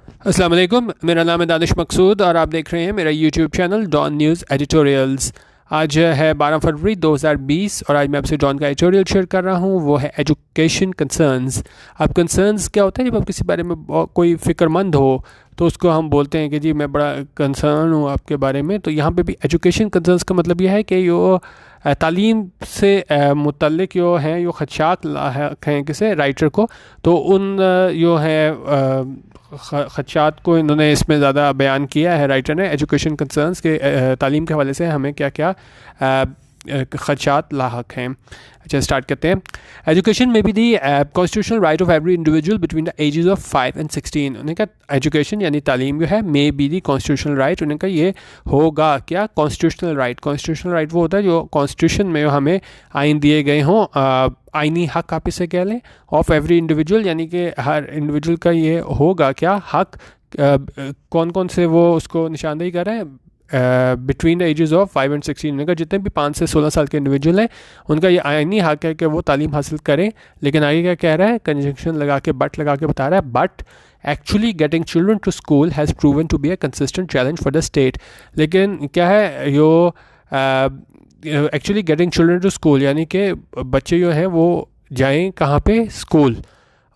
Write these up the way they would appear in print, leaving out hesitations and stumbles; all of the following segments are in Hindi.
अस्सलाम वालेकुम, मेरा नाम है दानिश मकसूद और आप देख रहे हैं मेरा YouTube channel Dawn news editorials. आज है 12 फरवरी 2020 और आज मैं आपसे डॉन का एडिटोरियल शेयर कर रहा हूँ। वो है एजुकेशन कंसर्न्स। अब कंसर्न्स क्या होता है? जब आप किसी बारे में कोई फ़िक्रमंद हो तो उसको हम बोलते हैं कि जी मैं बड़ा कंसर्न हूँ आपके बारे में। तो यहाँ पे भी एजुकेशन कंसर्न्स का मतलब यह है कि यो तालीम से मुतल्लिक यो हैं, यो खदशात लाहक हैं किसे राइटर को। तो उन यो हैं खदशात को इन्होंने इसमें ज़्यादा बयान किया है राइटर ने। एजुकेशन कंसर्न्स के तालीम के हवाले से हमें क्या क्या खदशात लाहक हैं। अच्छा, स्टार्ट करते हैं। एजुकेशन में be the constitutional right of every individual between the ages of 5 and 16। उन्होंने कहा एजुकेशन यानी तालीम जो है may be the constitutional right. उन्होंने कहा ये होगा क्या? Constitutional right. कॉन्स्टिट्यूशनल राइट वो होता है जो कॉन्स्टिट्यूशन में हमें आइन दिए गए हों, आइनी हक आप इसे कह लें, ऑफ एवरी इंडिविजुअल, यानी कि हर इंडिविजुअल का ये होगा क्या हक। कौन कौन से वो उसको निशानदेही कर रहे हैं? Between the ages of 5 and 16। उनका जितने भी 5 से 16 साल के इंडिविजुअल हैं उनका ये आइनी हक है कि वो तालीम हासिल करें। लेकिन आगे क्या कह रहा है? कंजंक्शन लगा के बट लगा के बता रहा है, but actually getting children to school has proven to be a consistent challenge for the state. लेकिन क्या है यो actually getting children to school, यानी कि बच्चे जो हैं वो जाएं कहाँ पे? स्कूल,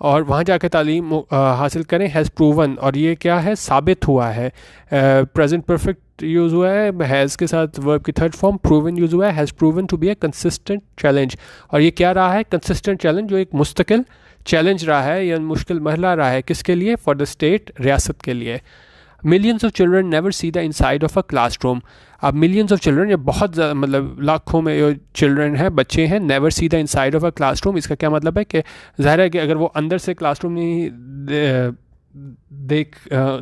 और वहाँ जाकर तालीम हासिल करें। हैज़ प्रूवन, और ये क्या है? साबित हुआ है। प्रेजेंट परफेक्ट यूज़ हुआ है हैज़ के साथ, वर्ब की थर्ड फॉर्म। प्रूवन यूज़ हुआ है, has proven to be a consistent challenge. और ये क्या रहा है? कंसिस्टेंट चैलेंज, जो एक मुस्तकिल चैलेंज रहा है या मुश्किल मरहला रहा है। किसके लिए? फॉर द स्टेट, रियासत के लिए। Millions of children never see the inside of a classroom. अब मिलियंस ऑफ चिल्ड्रन, ये बहुत मतलब लाखों में जो चिल्ड्रन हैं, बच्चे हैं, never see the inside of a classroom. इसका क्या मतलब है कि ज़ाहिर है कि अगर वो अंदर से क्लासरूम नहीं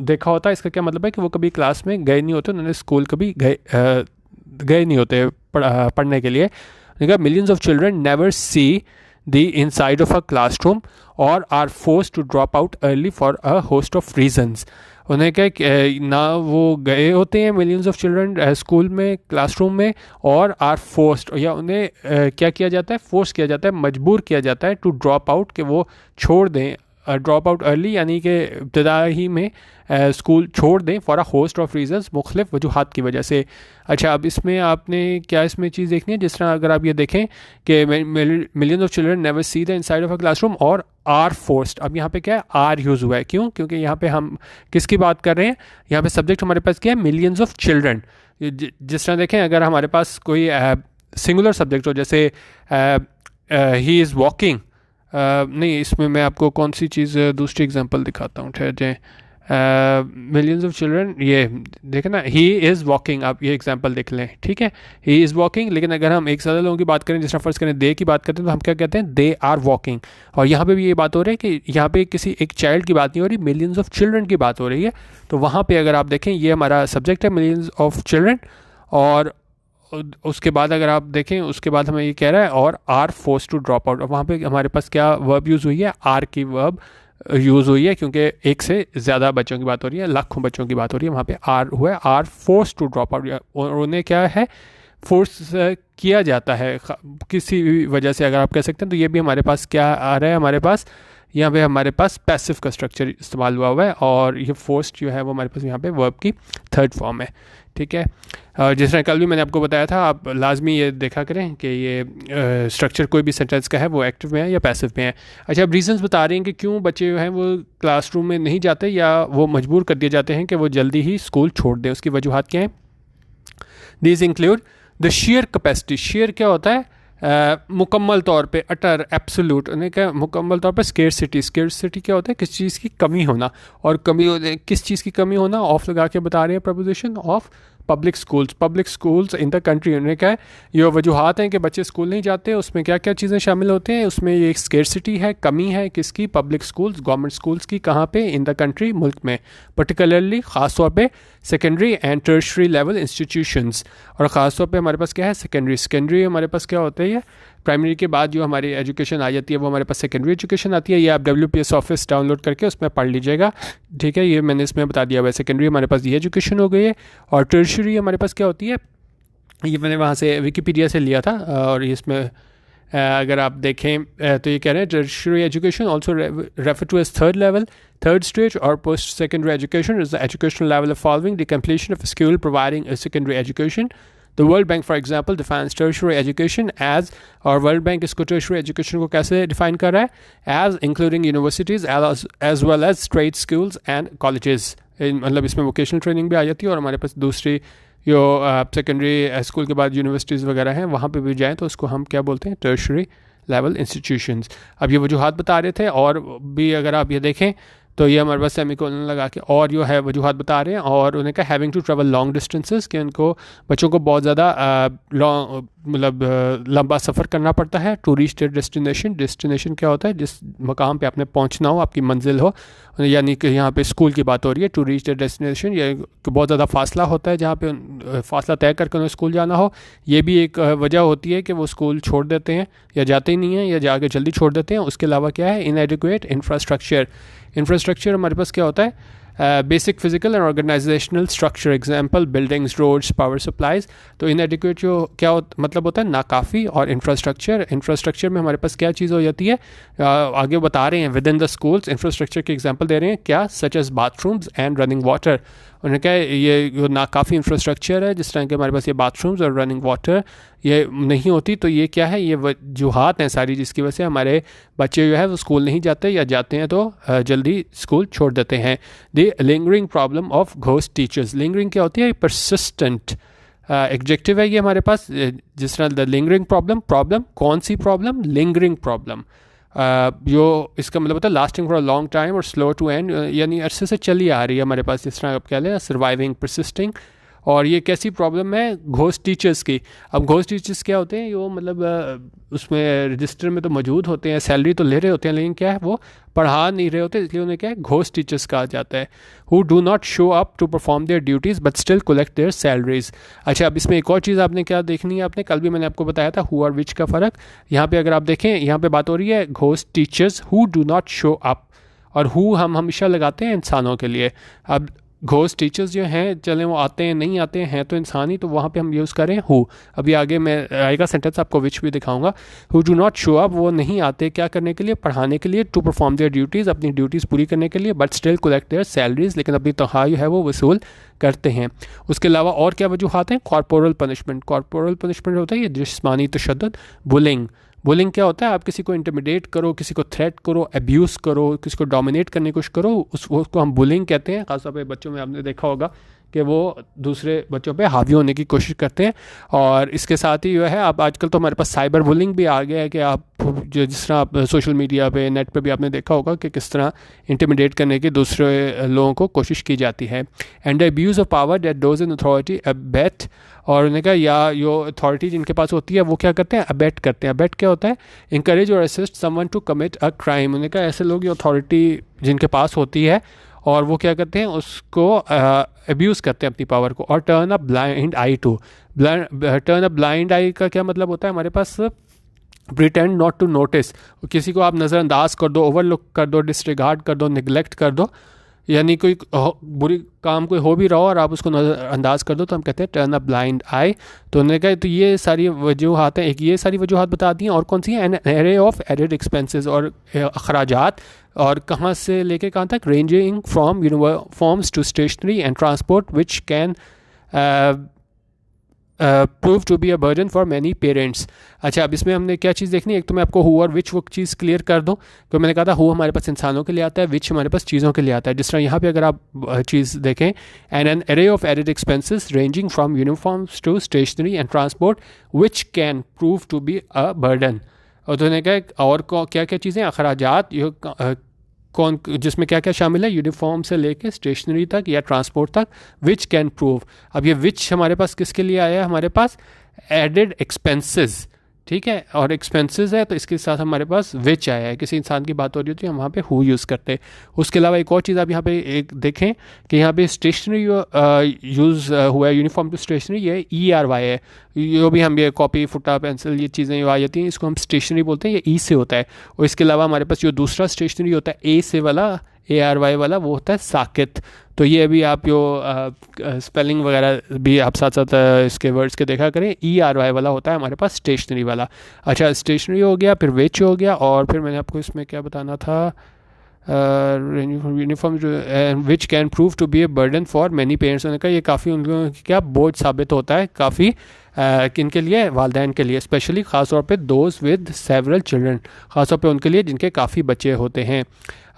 देखा होता, इसका क्या मतलब है कि वो कभी क्लास में गए नहीं होते, उन्होंने स्कूल कभी गए नहीं होते पढ़ने के लिए। Millions of children never see the inside of a classroom और are forced to drop out early for a host of reasons. उन्हें क्या ना वो गए होते हैं मिलियंस ऑफ चिल्ड्रन स्कूल में, क्लासरूम में, और आर फोर्स्ड, या उन्हें क्या किया जाता है? फोर्स किया जाता है, मजबूर किया जाता है टू ड्रॉप आउट, कि वो छोड़ दें। ड्रॉप आउट अर्ली यानी कि इब्तदा ही में स्कूल छोड़ दें, for a host of reasons, मुख्तलिफ वजूहात की वजह से। अच्छा, अब इसमें आपने क्या इसमें चीज़ देखनी है? जिस तरह अगर आप ये देखें कि millions of children never see the inside of a classroom और आर फोर्स्ड। अब यहाँ पे क्या है? आर यूज़ हुआ है। क्यों? क्योंकि यहाँ पे हम किसकी बात कर रहे हैं? यहाँ पे सब्जेक्ट हमारे पास क्या है? Millions of children. जिस तरह देखें, अगर हमारे पास कोई सिंगुलर सब्जेक्ट हो, जैसे ही इज़ वॉकिंग, नहीं, इसमें मैं आपको कौन सी चीज़ दूसरी एग्जांपल दिखाता हूँ, ठहर जाए। मिलियंस ऑफ चिल्ड्रन, ये देखें ना, ही इज़ वॉकिंग, आप ये एग्जांपल देख लें, ठीक है, ही इज़ वॉकिंग। लेकिन अगर हम एक ज़्यादा लोगों की बात करें, जिस तरह फ़र्ज़ करें दे की बात करते हैं, तो हम क्या कहते हैं? They are walking. और यहाँ पे भी ये बात हो रही है कि यहाँ पे किसी एक चाइल्ड की बात नहीं हो रही, मिलियंस ऑफ चिल्ड्रन की बात हो रही है। तो वहाँ पर अगर आप देखें, ये हमारा सब्जेक्ट है मिलियंस ऑफ चिल्ड्रन, और उसके बाद अगर आप देखें, उसके बाद हमें ये कह रहा है और are force to drop out. और वहाँ पे हमारे पास क्या वर्ब यूज़ हुई है? आर की वर्ब यूज़ हुई है, क्योंकि एक से ज़्यादा बच्चों की बात हो रही है, लाखों बच्चों की बात हो रही है। वहाँ पे आर हुआ है, are force to drop out, और उन्हें क्या है? फोर्स किया जाता है किसी भी वजह से, अगर आप कह सकते हैं। तो ये भी हमारे पास क्या आ रहा है? हमारे पास यहाँ पे हमारे पास पैसिव का स्ट्रक्चर इस्तेमाल हुआ है, और ये फोर्स जो है वो हमारे पास यहाँ पे वर्ब की थर्ड फॉर्म है, ठीक है। जिस तरह कल भी मैंने आपको बताया था, आप लाजमी ये देखा करें कि ये स्ट्रक्चर कोई भी सेंटेंस का है वो एक्टिव में है या पैसिव में है। अच्छा, अब रीजंस बता रहे हैं कि क्यों बच्चे जो हैं वो क्लासरूम में नहीं जाते, या वो मजबूर कर दिए जाते हैं कि वो जल्दी ही स्कूल छोड़ दें। उसकी वजूहत क्या हैं? These include the share capacity. Share क्या होता है? मुकम्मल तौर पे, अटर, एब्सोल्यूट। उन्हें क्या? मुकम्मल तौर पे। स्केर्सिटी, स्केर्सिटी क्या होता है? किस चीज़ की कमी होना, और कमी किस चीज़ की कमी होना? ऑफ लगा के बता रहे हैं preposition of public schools in the country. उन्हें क्या है? ये वजूहत हैं कि बच्चे स्कूल नहीं जाते, उसमें क्या क्या चीज़ें शामिल होती हैं? उसमें ये स्केर्सिटी है, कमी है, किसकी? पब्लिक स्कूल्स, गवर्नमेंट स्कूल्स की। कहाँ पे? इन द कंट्री, मुल्क में, पर्टिकुलरली ख़ास तौर पे secondary and tertiary level institutions. और ख़ास तौर पे हमारे पास क्या है? सेकेंडरी हमारे पास क्या होता है? ये प्राइमरी के बाद जो हमारी एजुकेशन आ जाती है वो हमारे पास सेकेंडरी एजुकेशन आती है। ये आप WPS ऑफिस डाउनलोड करके उसमें पढ़ लीजिएगा, ठीक है। ये मैंने इसमें बता दिया हुआ है। सेकेंडरी हमारे पास ये एजुकेशन हो गई है, और टर्शरी हमारे पास क्या होती है? ये मैंने वहाँ से विकीपीडिया से लिया था, और इसमें अगर आप देखें तो ये कह रहे हैं tertiary education also refer to as third level, third stage or post-secondary education is the educational level of following the completion of a school providing a secondary education. The World Bank, for example, defines tertiary education as, और World Bank इसको tertiary education को कैसे define कर रहा है, as including universities as well as trade schools and colleges. मतलब इसमें vocational training भी आ जाती है, और हमारे पास दूसरी जो सेकेंडरी स्कूल के बाद यूनिवर्सिटीज़ वगैरह हैं वहाँ पे भी जाएँ तो उसको हम क्या बोलते हैं, टर्शरी लेवल इंस्टीट्यूशंस. अब ये वजूहात बता रहे थे, और भी अगर आप ये देखें तो ये हमारे पास सेमीकोलन लगा के और जो है वजूहात बता रहे हैं, और उन्हें कहा having to travel long distances, कि उनको बच्चों को बहुत ज़्यादा लॉन्ग मतलब लंबा सफ़र करना पड़ता है. To reach their destination, destination क्या होता है, जिस मकाम पे आपने पहुंचना हो, आपकी मंजिल हो, यानी कि यहाँ पे स्कूल की बात हो रही है. टू रीच देयर डेस्टिनेशन, ये बहुत ज़्यादा फासला होता है जहाँ पे फासला तय करके उन्हें स्कूल जाना हो. ये भी एक वजह होती है कि वो स्कूल छोड़ देते हैं या जाते ही नहीं हैं या जाके जल्दी छोड़ देते हैं. उसके अलावा क्या है, इनएडिक्वेट इंफ्रास्ट्रक्चर. इंफ्रास्ट्रक्चर हमारे पास क्या होता है, basic physical and organisational structure, example buildings, roads, power supplies. तो इनएडिक्वेट जो क्या मतलब होता है, नाकाफ़ी. और इंफ्रास्ट्रक्चर में हमारे पास क्या चीज़ हो जाती है, आगे बता रहे हैं within the schools. Infrastructure के एग्जांपल दे रहे हैं क्या, such as bathrooms and running water. उन्होंने कहा ये नाकाफ़ी इंफ्रास्ट्रक्चर है, जिस तरह के हमारे पास ये बाथरूम्स और रनिंग वाटर ये नहीं होती, तो ये क्या है, ये वजूहात हैं सारी जिसकी वजह से हमारे बच्चे जो है वो स्कूल नहीं जाते, या जाते हैं तो जल्दी स्कूल छोड़ देते हैं. The lingering problem of ghost teachers. Lingering क्या होती है, परसिस्टेंट एडजेक्टिव है ये हमारे पास. जिस तरह द लिंगरिंग प्रॉब्लम कौन सी प्रॉब्लम, लिंगरिंग प्रॉब्लम. जो इसका मतलब होता है lasting for a long time और स्लो टू एंड, यानी अरसे से चली आ रही है हमारे पास, जिस तरह आप कह लें सर्वाइविंग, परसिस्टिंग. और ये कैसी प्रॉब्लम है, घोस्ट टीचर्स की. अब घोस्ट टीचर्स क्या होते हैं, वो मतलब उसमें रजिस्टर में तो मौजूद होते हैं, सैलरी तो ले रहे होते हैं, लेकिन क्या है वो पढ़ा नहीं रहे होते, इसलिए उन्हें क्या है घोस्ट टीचर्स कहा जाता है. Who do not show up to perform their duties but still collect their salaries. अच्छा, अब इसमें एक और चीज़ आपने क्या देखनी है, आपने कल भी मैंने आपको बताया था हु और विच का फ़र्क. यहाँ पे अगर आप देखें, यहाँ पे बात हो रही है ghost teachers who do not show up, और हु हम हमेशा लगाते हैं इंसानों के लिए. अब घोस्ट टीचर्स जो हैं, चलें वो आते हैं नहीं आते हैं तो इंसान ही, तो वहाँ पे हम यूज़ करें हु. अभी आगे मैं आएगा सेंटेंस आपको विच भी दिखाऊंगा. Who do not show up, वो नहीं आते क्या करने के लिए, पढ़ाने के लिए. टू परफॉर्म देयर ड्यूटीज़, अपनी ड्यूटीज़ पूरी करने के लिए. But still collect their salaries, लेकिन अपनी तनख्वाह जो है वो वसूल करते हैं. उसके अलावा और क्या वजूहात हैं, कॉर्पोरल पनिशमेंट. कॉर्पोरल पनिशमेंट होता है ये जिस्मानी तशद्दुद. बुलिंग क्या होता है, आप किसी को इंटिमिडेट करो, किसी को थ्रेट करो, अब्यूज़ करो, किसी को डोमिनेट करने की कोशिश करो, उसको हम बुलिंग कहते हैं. खासतौर पर बच्चों में आपने देखा होगा कि वो दूसरे बच्चों पे हावी होने की कोशिश करते हैं. और इसके साथ ही जो है, अब आजकल तो हमारे पास साइबर बुलिंग भी आ गया है, कि आप जो जिस तरह आप सोशल मीडिया पे, नेट पे भी आपने देखा होगा कि किस तरह इंटिमिडेट करने की दूसरे लोगों को कोशिश की जाती है. And abuse of power that does in authority abate. और उन्होंने कहा या जो अथॉरिटी जिनके पास होती है वो क्या करते हैं, अबेट करते हैं. अबेट क्या होता है, इंकरेज और assist someone to commit a crime. उन्होंने कहा ऐसे लोग जो अथॉरिटी जिनके पास होती है और वो क्या करते हैं, उसको अब्यूज़ करते हैं अपनी पावर को. और turn a blind eye to. Turn a blind eye का क्या मतलब होता है, हमारे पास प्रिटेंड नॉट टू नोटिस. किसी को आप नज़रअंदाज कर दो, ओवरलुक कर दो, डिसरिगार्ड कर दो, निगलेक्ट कर दो, यानी कोई बुरी काम कोई हो भी रहा हो और आप उसको नज़रअंदाज कर दो, तो हम कहते हैं टर्न अ ब्लाइंड आई. तो उन्होंने कहा तो ये सारी वजूहात हैं, एक ये सारी वजूहात बता दी हैं. और कौन सी हैं, an array of added expenses, और अखराजात, और कहाँ से लेके कहाँ तक, ranging from uniforms to stationery and transport which can prove to be a burden for many parents. अच्छा, अब इसमें हमने क्या चीज़ देखनी है, एक तो मैं आपको हु और विच वो चीज़ क्लियर कर दूँ. तो मैंने कहा था हु हमारे पास इंसानों के लिए आता है, विच हमारे पास चीज़ों के लिए आता है. जिस तरह यहाँ पे अगर आप चीज़ देखें, an array of added expenses ranging from uniforms to stationery and transport which can prove to be a burden. और तो उन्होंने कहा और क्या क्या चीज़ें, अखराजात, कौन जिसमें क्या क्या शामिल है, यूनिफॉर्म से लेके स्टेशनरी तक या ट्रांसपोर्ट तक. विच कैन प्रूव, अब ये विच हमारे पास किसके लिए आया है, हमारे पास एडेड एक्सपेंसेस, ठीक है, और एक्सपेंसेस है तो इसके साथ हमारे पास विच आया है. किसी इंसान की बात हो रही होती है हम वहाँ पे हु यूज़ करते हैं. उसके अलावा एक और चीज़ आप यहाँ पे एक देखें कि यहाँ पे स्टेशनरी यूज़ हुआ है, यूनिफॉर्म टू स्टेशनरी, ये ERY है. जो भी हम ये कॉपी, फुटा, पेंसिल, ये चीज़ें आ जाती हैं, इसको हम स्टेशनरी बोलते हैं, ये ई से होता है. और इसके अलावा हमारे पास जो दूसरा स्टेशनरी होता है ए से वाला, ARY वाला, वो होता है साकित। तो ये अभी आप जो स्पेलिंग वगैरह भी आप साथ साथ इसके वर्ड्स के देखा करें। ERY वाला होता है हमारे पास स्टेशनरी वाला। अच्छा, स्टेशनरी हो गया, फिर विच हो गया, और फिर मैंने आपको इसमें क्या बताना था, uniform which can prove to be a burden for many parents. उन्होंने कहा ये काफ़ी उन लोगों की क्या बोझ साबित होता है काफ़ी किन के लिए, वालदैन के लिए, स्पेशली ख़ासतौर पे दोज विद सेवरल चिल्ड्रन, ख़ासतौर पे उनके लिए जिनके काफ़ी बच्चे होते हैं।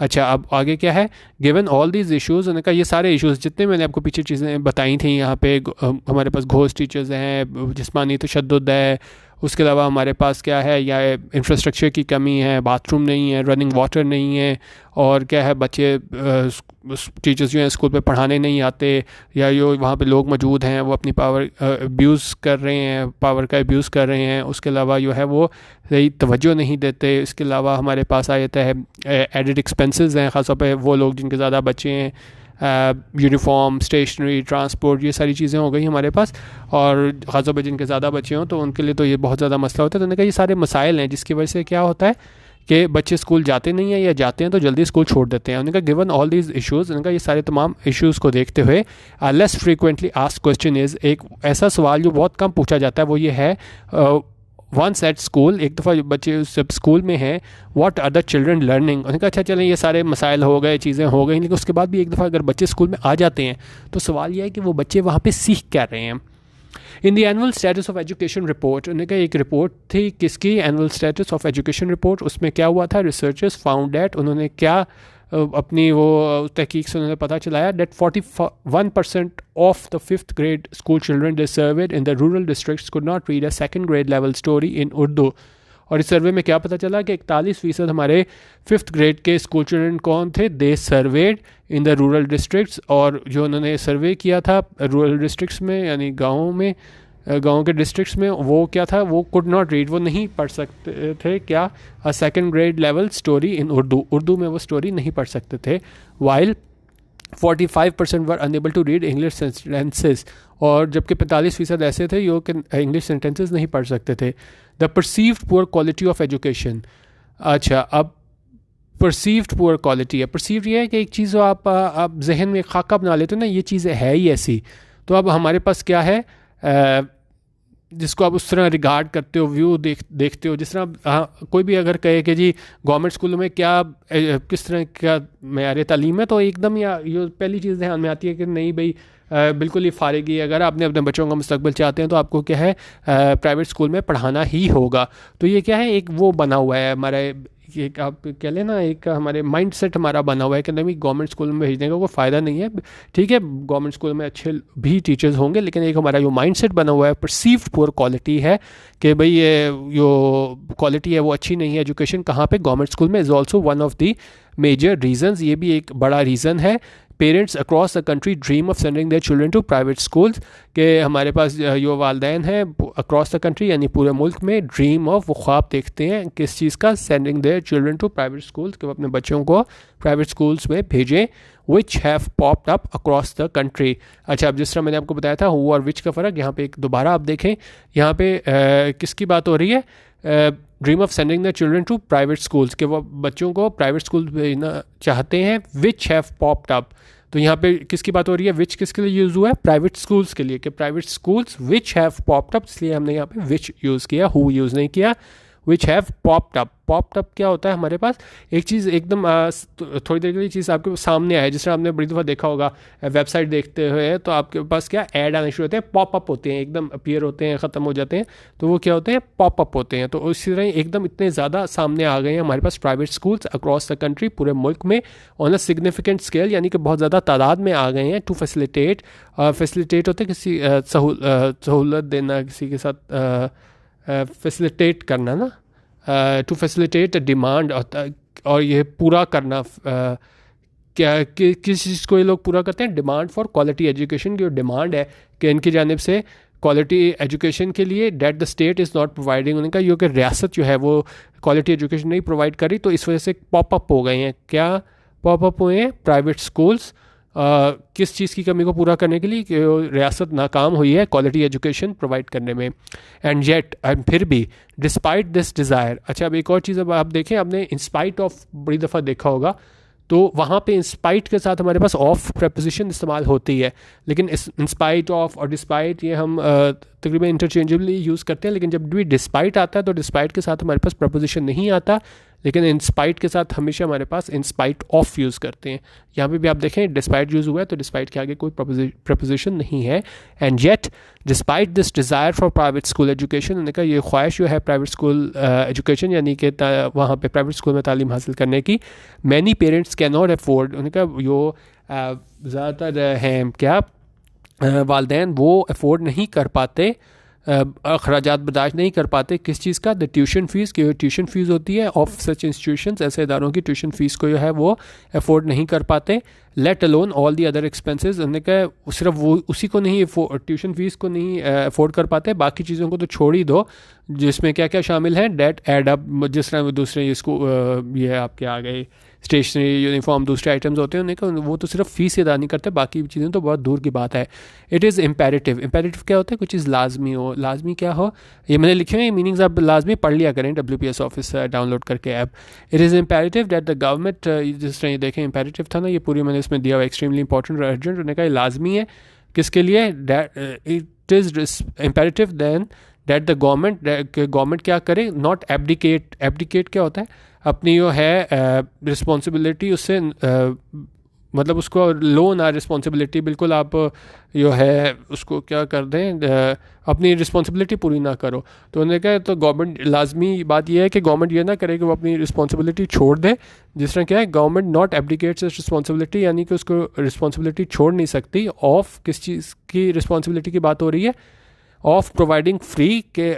अच्छा, अब आगे क्या है, गिवन ऑल दीज इश्यूज़, उन्होंने कहा ये सारे इश्यूज़ जितने मैंने आपको पीछे चीज़ें बताई थी, यहाँ पे हमारे पास घोस्ट टीचर्स हैं, जिस्मानी तशद्दुद है, उसके अलावा हमारे पास क्या है, या इंफ्रास्ट्रक्चर की कमी है, बाथरूम नहीं है, रनिंग वाटर नहीं है, और क्या है, बच्चे टीचर्स जो हैं स्कूल पे पढ़ाने नहीं आते, या जो वहाँ पे लोग मौजूद हैं वो अपनी पावर अब्यूज़ कर रहे हैं, पावर का अब्यूज़ कर रहे हैं, उसके अलावा जो है वो सही तवज्जो नहीं देते। इसके अलावा हमारे पास आ जाता है एडिड एक्सपेंसेस हैं, ख़ासतौर पे वो लोग जिनके ज़्यादा बच्चे हैं, यूनिफॉर्म, स्टेशनरी, ट्रांसपोर्ट, ये सारी चीज़ें हो गई हमारे पास, और ख़ासतौर पे जिनके ज़्यादा बच्चे हों तो उनके लिए तो ये बहुत ज़्यादा मसला होता है। तो उन्होंने कहा ये सारे मसाइल हैं जिसकी वजह से क्या होता है कि बच्चे स्कूल जाते नहीं हैं, या जाते हैं तो जल्दी स्कूल छोड़ देते हैं। उन्होंने कहा गिवन ऑल दीज इश्यूज़, उन्होंने कहा ये सारे तमाम इश्यूज़ को देखते हुए less frequently asked question is, एक ऐसा सवाल जो बहुत कम पूछा जाता है वो ये है, वंस एट स्कूल, एक दफ़ा बच्चे जब स्कूल में हैं, what are the children learning. उन्होंने कहा अच्छा चलें ये सारे मसाइल हो गए, चीज़ें हो गई, लेकिन उसके बाद भी एक दफ़ा अगर बच्चे स्कूल में आ जाते हैं तो सवाल यह है कि वो बच्चे वहाँ पे सीख क्या रहे हैं। In the annual status of education report, उन्होंने कहा एक रिपोर्ट थी किसकी, annual status of education report, उसमें क्या हुआ था, रिसर्चर्स फाउंड दैट, उन्होंने क्या अपनी वो तहकीक से उन्होंने पता चलाया that 41% of the 5th grade school children served in the rural districts could not read a 2nd grade level story in Urdu. और इस सर्वे में क्या पता चला कि 41% हमारे 5th grade के स्कूल चिल्ड्रन कौन थे, they served in the rural districts. और जो उन्होंने सर्वे किया था रूरल डिस्ट्रिक्ट्स में, यानी गाँवों में, गाँव के डिस्ट्रिक्ट्स में, वो क्या था, वो कुड नॉट रीड, वो नहीं पढ़ सकते थे क्या, 2nd grade level story in Urdu, Urdu में वो स्टोरी नहीं पढ़ सकते थे। While 45% were unable to read English sentences, और जबकि 45% ऐसे थे जो कि इंग्लिश सेंटेंसेस नहीं पढ़ सकते थे। The perceived poor quality of education. अच्छा, अब परसीव्ड पुअर क्वालिटी है, परसीव्ड ये है कि एक चीज़ आप जहन में खाका बना लेते हो ना, ये चीज़ है ही ऐसी। तो अब हमारे पास क्या है, जिसको आप उस तरह रिगार्ड करते हो, व्यू देखते हो, जिस तरह कोई भी अगर कहे कि जी गवर्नमेंट स्कूलों में क्या किस तरह का मेयार तालीम है, तो एकदम या ये पहली चीज़ ध्यान में आती है कि नहीं भाई बिल्कुल ही फारिगी। अगर आपने अपने बच्चों का मुस्तकबिल चाहते हैं तो आपको क्या है प्राइवेट स्कूल में पढ़ाना ही होगा। तो ये क्या है, एक वो बना हुआ है हमारा, एक आप कह लेना एक हमारे माइंड सेट हमारा बना हुआ है कि नहीं गवर्नमेंट स्कूल में भेजने का कोई फ़ायदा नहीं है। ठीक है, गवर्नमेंट स्कूल में अच्छे भी टीचर्स होंगे, लेकिन एक हमारा जो माइंड सेट बना हुआ है परसीव्ड पुअर क्वालिटी है कि भाई ये जो क्वालिटी है वो अच्छी नहीं है एजुकेशन कहाँ पे, गवर्नमेंट स्कूल में, is also one of the major reasons, ये भी एक बड़ा रीज़न है। Parents across the country dream of sending their children to private schools, के हमारे पास जो वालदैन हैं अक्रॉस द कंट्री यानी पूरे मुल्क में ड्रीम ऑफ, वो ख्वाब देखते हैं किस चीज़ का, sending their children to private schools, कि वो अपने बच्चों को प्राइवेट स्कूल्स में भेजें, which have popped up across the country. अच्छा, अब जिस तरह मैंने आपको बताया था हु और विच का फ़र्क, यहाँ पे एक दोबारा आप देखें, यहाँ पे किसकी बात हो रही है, dream of sending the children to private schools, के वो बच्चों को प्राइवेट स्कूल भेजना चाहते हैं, विच हैव पॉप्ड अप। तो यहाँ पे किसकी बात हो रही है, विच किसके लिए यूज़ हुआ है, प्राइवेट स्कूल्स के लिए, कि private schools which have popped up, इसलिए हमने यहाँ पे विच यूज़ किया, हु यूज़ नहीं किया। विच have popped up, popped up क्या होता है, हमारे पास एक चीज़ एकदम थोड़ी देर के लिए चीज़ आपके सामने आए, जिस तरह आपने बड़ी दफ़ा देखा होगा वेबसाइट देखते हुए, तो आपके पास क्या ऐड आने शुरू होते हैं, पॉपअप होते हैं, एकदम अपीयर होते हैं, ख़त्म हो जाते हैं, तो वो क्या होते हैं, पॉपअप होते हैं। तो उसी तरह एकदम इतने ज़्यादा सामने आ गए हैं हमारे पास private schools across the country, पूरे मुल्क में, ऑन अ सिग्निफिकेंट स्केल, यानी कि बहुत ज़्यादा तादाद में आ गए हैं। टू फैसिलिटेट, फैसिलिटेट होते किसी सहूलत देना, किसी के साथ फैसिलिटेट करना ना, टू फैसिलिटेट डिमांड, और ये पूरा करना, क्या किस चीज़ को ये लोग पूरा करते हैं, डिमांड फॉर क्वालिटी एजुकेशन की जो डिमांड है कि इनकी जानिब से क्वालिटी एजुकेशन के लिए that the state is not providing, उनका ये कि रियासत जो है वो क्वालिटी एजुकेशन नहीं प्रोवाइड करी, तो इस वजह से पॉपअप हो गए हैं। क्या पॉपअप हुए हैं, प्राइवेट स्कूल्स, किस चीज़ की कमी को पूरा करने के लिए, कि रियासत नाकाम हुई है क्वालिटी एजुकेशन प्रोवाइड करने में। एंड येट, फिर भी डिस्पाइट दिस डिज़ायर। अच्छा, अब एक और चीज़ अब आप देखें, आपने इंस्पाइट ऑफ बड़ी दफ़ा देखा होगा, तो वहाँ पे इंस्पाइट के साथ हमारे पास ऑफ प्रपोजिशन इस्तेमाल होती है, लेकिन इंस्पाइट ऑफ और डिस्पाइट ये हम तकरीबन इंटरचेंजेबली यूज़ करते हैं, लेकिन जब भी डिस्पाइट आता है तो डिस्पाइट के साथ हमारे पास प्रपोजिशन नहीं आता, लेकिन इंस्पाइट के साथ हमेशा हमारे पास इंस्पाइट ऑफ यूज़ करते हैं। यहाँ पे भी आप देखें डिस्पाइट यूज़ हुआ है तो डिस्पाइट के आगे कोई प्रपोजिशन नहीं है। And yet despite this desire for private school education, उन्होंने कहा ये ख्वाहिश जो है प्राइवेट स्कूल एजुकेशन यानी कि वहाँ पे प्राइवेट स्कूल में तालीम हासिल करने की, many parents can not afford, उन्होंने कहा जो ज़्यादातर हैं क्या वालदैन वो अफोर्ड नहीं कर पाते, अखराजात बर्दाश्त नहीं कर पाते किस चीज़ का, द ट्यूशन फ़ीस की ट्यूशन फ़ीस होती है ऑफ सच इंस्टीट्यूशंस, ऐसे इदारों की ट्यूशन फ़ीस को जो है वो अफोर्ड नहीं कर पाते। Let alone all the other expenses, उन्होंने कहा सिर्फ वो उसी को नहीं ट्यूशन फ़ीस को नहीं अफोर्ड कर पाते, बाकी चीज़ों को तो छोड़ ही दो, जिसमें क्या क्या शामिल हैं, डेट एड अप, जिस तरह दूसरे इसको ये आपके आ गए स्टेशनरी यूनिफॉर्म दूसरे आइटम्स होते हैं, उन्हें वो तो सिर्फ फ़ीस अदा नहीं करते, बाकी चीज़ें तो बहुत दूर की बात है। इट इज़ इम्पेरेटिव, इम्पेरेटिव क्या होता है, कुछ चीज़ लाजमी हो, लाजमी क्या हो, ये मैंने लिखे हुए मीनिंग्स आप लाजमी पढ़ लिया करें WPS ऑफिस डाउनलोड करके app. It is imperative that the government, जिस तरह ये देखें इम्पेरेटिव था ना, ये पूरी मैंने इसमें दिया हुआ एक्सट्रीमली इंपॉर्टेंट और अर्जेंट, उन्होंने कहा लाजमी है किसके लिए, it is imperative than that the government क्या करे, नॉट एब्डिकेट, एब्डिकेट क्या होता है, अपनी जो है रिस्पॉन्सिबिलिटी उससे मतलब उसको लो ना, रिस्पॉन्सिबिलिटी बिल्कुल आप जो है उसको क्या कर दें, अपनी रिस्पॉन्सिबिलिटी पूरी ना करो। तो उन्होंने कहा तो गवर्नमेंट लाजमी बात यह है कि गवर्नमेंट ये ना करे कि वो अपनी रिस्पॉन्सिबिलिटी छोड़ दे, जिस तरह क्या है गवर्नमेंट नॉट एब्डिकेट्स रिस्पॉन्सिबिलिटी, यानी कि उसको रिस्पॉन्सिबिलिटी छोड़ नहीं सकती। ऑफ किस चीज़ की रिस्पॉन्सिबिलिटी की बात हो रही है, ऑफ प्रोवाइडिंग फ्री, के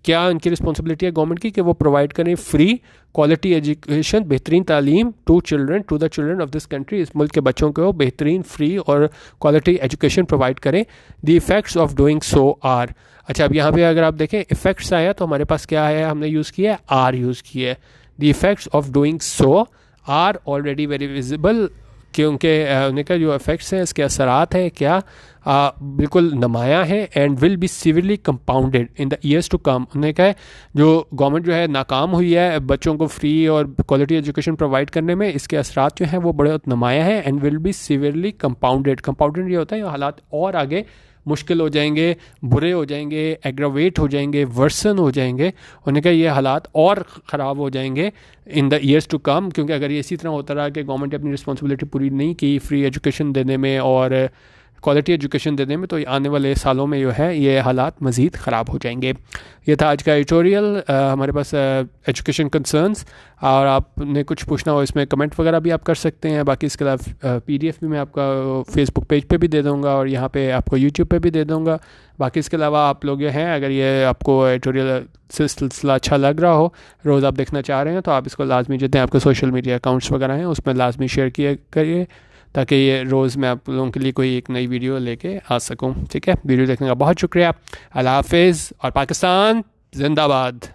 क्या उनकी रिस्पॉन्सिबिलिटी है गवर्नमेंट की कि वो प्रोवाइड करें फ्री क्वालिटी एजुकेशन, बेहतरीन तालीम to the children of this country, इस मुल्क के बच्चों को बेहतरीन फ्री और क्वालिटी एजुकेशन प्रोवाइड करें। The effects of doing so are, अच्छा अब यहाँ पे अगर आप देखें इफ़ेक्ट्स आया तो हमारे पास क्या है, हमने यूज़ किया है आर यूज़ किया है। The effects of doing so are already very visible, क्योंकि उनका जो इफ़ेक्ट्स हैं इसके असरात हैं क्या बिल्कुल नुमायाँ है, and will be severely compounded in the years to come. उन्होंने कहा है जो गवर्नमेंट जो है नाकाम हुई है बच्चों को फ्री और क्वालिटी एजुकेशन प्रोवाइड करने में, इसके असरात जो हैं वो बड़े नुमायाँ हैं, and will be severely compounded, compounded ये होता है हालात और आगे मुश्किल हो जाएंगे, बुरे हो जाएंगे, एग्रावेट हो जाएंगे, वर्सन हो जाएंगे, उन्होंने कहा ये हालात और ख़राब हो जाएंगे in the years to come, क्योंकि अगर ये इसी तरह होता रहा कि गवर्नमेंट अपनी रिस्पॉन्सिबिलिटी पूरी नहीं की फ्री एजुकेशन देने में और क्वालिटी एजुकेशन देने में, तो आने वाले सालों में जो है ये हालात मज़ीद ख़राब हो जाएंगे। ये था आज का एडिटोरियल, हमारे पास एजुकेशन कंसर्न्स, और आपने कुछ पूछना हो इसमें कमेंट वगैरह भी आप कर सकते हैं। बाकी इसके अलावा PDF भी मैं आपका फेसबुक पेज पे भी दे दूँगा और यहाँ पे आपको यूट्यूब पे भी दे दूँगा। बाकी इसके अलावा आप लोग ये हैं, अगर ये आपको एडिटोरियल सिलसिला अच्छा लग रहा हो, रोज़ आप देखना चाह रहे हैं, तो आप इसको लाजमी जितने आपके सोशल मीडिया अकाउंट्स वगैरह हैं उसमें लाजमी शेयर किया करिए, ताकि ये रोज़ मैं आप लोगों के लिए कोई एक नई वीडियो लेके आ सकूं। ठीक है, वीडियो देखने का बहुत शुक्रिया। अल्लाह हाफिज़ और पाकिस्तान जिंदाबाद।